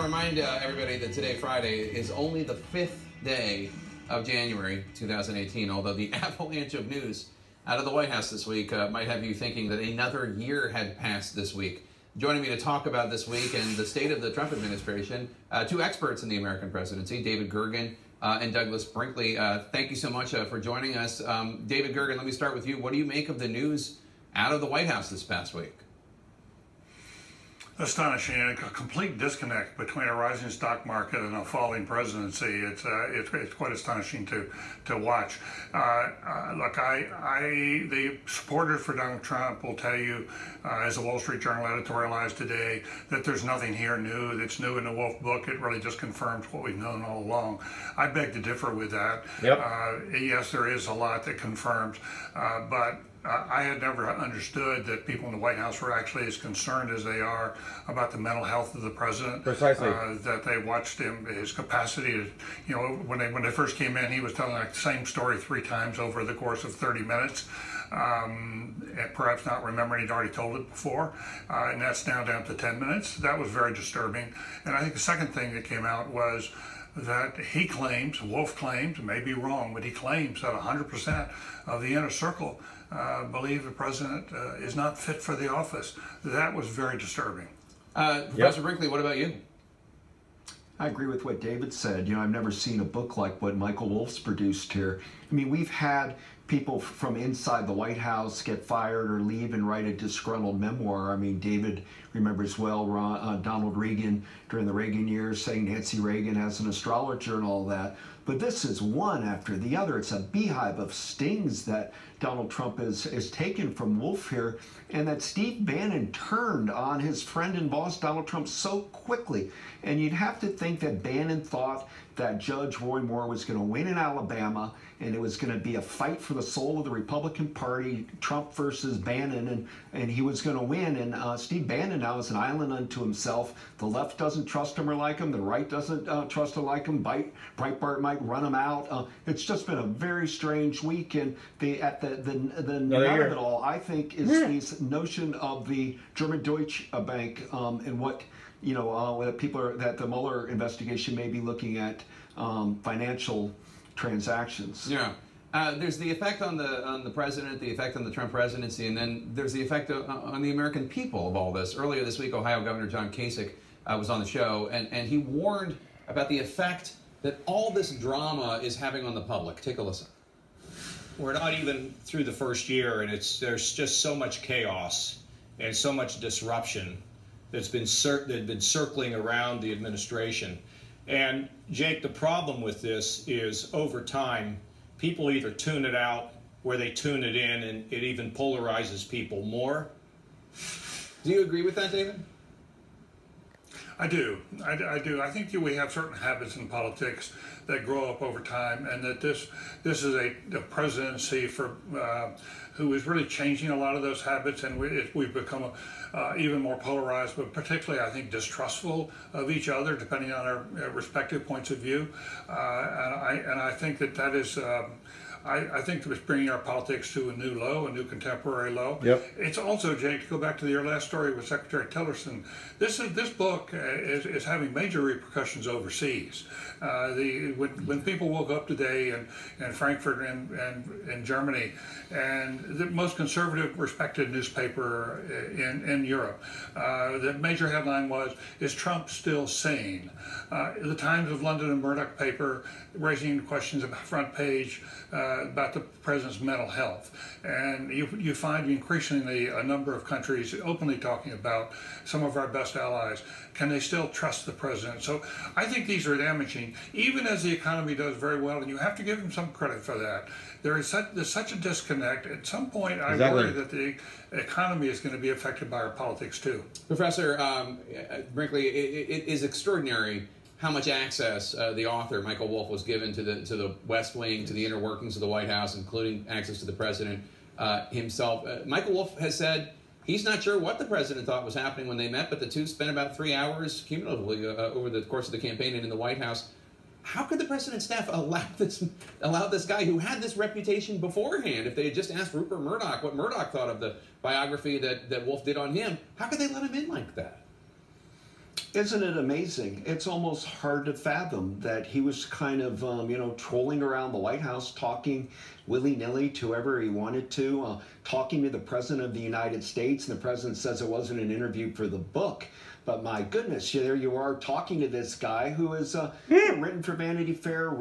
remind everybody that today, Friday, is only the 5th day of January 2018, although the avalanche of news out of the White House this week might have you thinking that another year had passed this week. Joining me to talk about this week and the state of the Trump administration, two experts in the American presidency, David Gergen and Douglas Brinkley. Thank you so much for joining us. David Gergen, let me start with you. What do you make of the news out of the White House this past week? Astonishing, a complete disconnect between a rising stock market and a falling presidency. It's quite astonishing to watch. Look, the supporters for Donald Trump will tell you, as the Wall Street Journal editorialized today, that there's nothing here new that's new in the Wolf book. It really just confirms what we've known all along. I beg to differ with that. Yep. Yes, there is a lot that confirms, but I had never understood that people in the White House were actually as concerned as they are about the mental health of the president. Precisely. That they watched him, his capacity to, when they first came in, he was telling the same story 3 times over the course of 30 minutes. And perhaps not remembering he'd already told it before. And that's now down to 10 minutes. That was very disturbing. And I think the second thing that came out was that he claims, Wolf claims, may be wrong, but he claims that 100% of the inner circle believe the president is not fit for the office. That was very disturbing. Professor Brinkley, what about you? I agree with what David said. I've never seen a book like what Michael Wolff's produced here. I mean, we've had people from inside the White House get fired or leave and write a disgruntled memoir. I mean, David remembers well Donald Reagan during the Reagan years saying Nancy Reagan has an astrologer and all that. But this is one after the other. It's a beehive of stings that Donald Trump is taken from Wolff here, and that Steve Bannon turned on his friend and boss Donald Trump so quickly. And you'd have to think that Bannon thought that Judge Roy Moore was going to win in Alabama, and it was going to be a fight for the soul of the Republican Party, Trump versus Bannon, and he was going to win. And Steve Bannon now is an island unto himself. The left doesn't trust him or like him. The right doesn't trust him like him. Breitbart might run him out. It's just been a very strange week. And the nut of it all, I think, is this notion of the German Deutsche Bank and what people are, that the Mueller investigation may be looking at financial transactions. Yeah. There's the effect on the president, the effect on the Trump presidency, and then there's the effect on the American people of all this. Earlier this week, Ohio Governor John Kasich was on the show, and he warned about the effect that all this drama is having on the public. Take a listen. We're not even through the first year, and there's just so much chaos and so much disruption that's been circling around the administration. And Jake, the problem with this is over time, people either tune it out or they tune it in, and it even polarizes people more. Do you agree with that, David? I do. I do. I think we have certain habits in politics that grow up over time, and that this is a presidency who is really changing a lot of those habits, and we've become even more polarized, but particularly, I think, distrustful of each other, depending on our respective points of view. And I think that is. I think it's bringing our politics to a new low, a new contemporary low. Yep. It's also, Jake, to go back to your last story with Secretary Tillerson, this book is having major repercussions overseas. When people woke up today in Frankfurt and Germany, and the most conservative, respected newspaper in Europe, the major headline was, "Is Trump still sane?" The Times of London and Murdoch paper raising questions about front page about the president's mental health. And you find increasingly a number of countries openly talking about some of our best allies. Can they still trust the president? So I think these are damaging, even as the economy does very well, and you have to give them some credit for that. There's such a disconnect. At some point, I worry that the economy is going to be affected by our politics too. Professor Brinkley, it is extraordinary how much access the author, Michael Wolff, was given to the West Wing, to the inner workings of the White House, including access to the president himself. Michael Wolff has said he's not sure what the president thought was happening when they met, but the two spent about 3 hours cumulatively over the course of the campaign and in the White House. How could the president's staff allow this guy who had this reputation beforehand? If they had just asked Rupert Murdoch what Murdoch thought of the biography that Wolff did on him, how could they let him in like that? Isn't it amazing? It's almost hard to fathom that he was kind of, trolling around the White House, talking willy-nilly to whoever he wanted to, talking to the President of the United States, and the President says it wasn't an interview for the book. But my goodness, there you are talking to this guy who is written for Vanity Fair,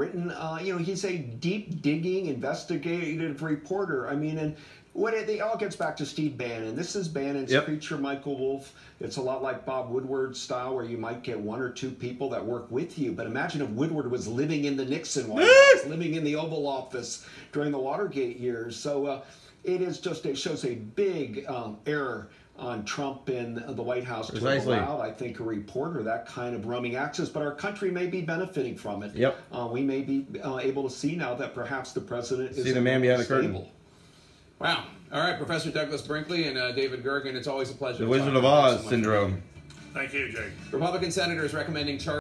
he's a deep digging, investigative reporter. I mean, and it all gets back to Steve Bannon. This is Bannon's creature, Michael Wolff. It's a lot like Bob Woodward's style, where you might get one or two people that work with you. But imagine if Woodward was living in the Nixon White House, living in the Oval Office during the Watergate years. So it shows a big error on Trump in the White House to allow, I think, a reporter that kind of roaming access. But our country may be benefiting from it. Yep. We may be able to see now that perhaps the president is the man behind the curtain. Wow. All right, Professor Douglas Brinkley and David Gergen, it's always a pleasure. The Wizard of Oz syndrome. Thank you, Jake. Republican senators recommending charge